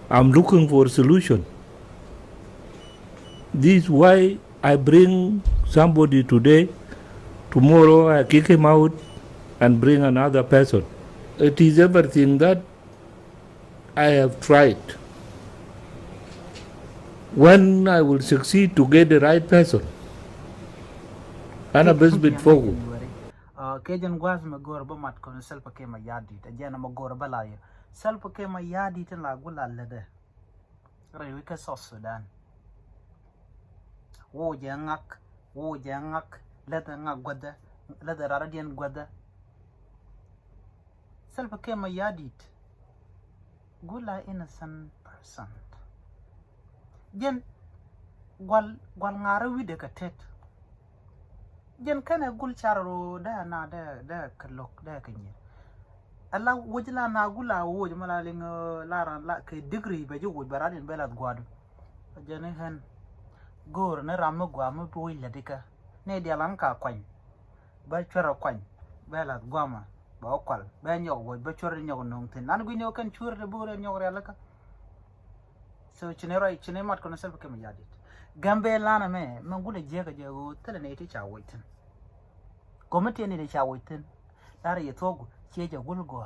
I'm looking for a solution. This is why I bring somebody today. Tomorrow I kick him out and bring another person. It is everything that I have tried. When I will succeed to get the right person, أنا بثبت فوقه. Kejan gwas magor ba mat kono selpa ke ma yadi ta jana magor ba la yo selpa ke ma yadi ta la gula lede rewi ka South Sudan wo jangak leda ngak gwada leda raradian gwada selpa ke ma yadi gula innocent person jen gwal ngara wi de ka tet jen kana gul charro da na da kalok da kanye alla wajla na gula woj mala ling laran la ke degree be ju woj baradin belat gwadu jene hen gor na ram gwa mu boy la dika ne dialan ka kwany ba choro kwany belat gwama ba kwal ba nyog woj ba choro nyog nong tin nan gu nyo kan chur de bure nyog rela ka so chine mat kono self ke yadit gambe lana me mangule jega jego tele ne ti chawitin komite ne cha witin dare ye togu cheje gulgo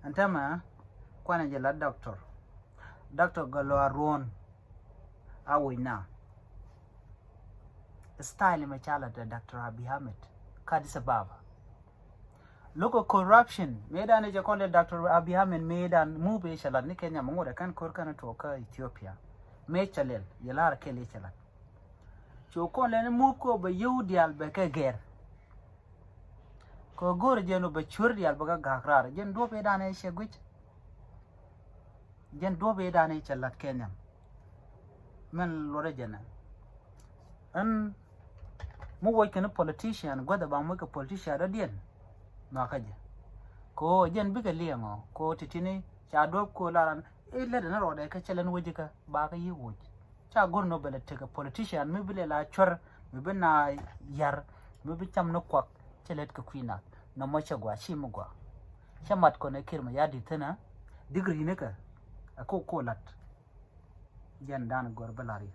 antama kwana je la doctor galo aron awina style me chala da Dr. Abiy Ahmed kadisa baba local corruption medan je konde Dr. Abiy Ahmed medan mube chala ni Kenya mangoda kan korkana to ka Ethiopia me chalel yelar kele chala chokon len mu ko ba yudial be ka ger ko gor jeno ba churdial ba gakrar jen do be dane sheguch jen do be dane chalat Kenya men lore jena an mu woy kan politician goda ba mu ka politician radien ma kaje ko jen biga liyango ko titini cha do ko laran e le na rode ka chelen wojika ba ka yi woj cha gorno bele tega politician mi bile la chor mi bina yar mi bi cham no kwak chelet ka kwina no mo chagwa shi mo gwa chamat ko ne kirma ya ditena degree ne ka ko lat jan dan gor balari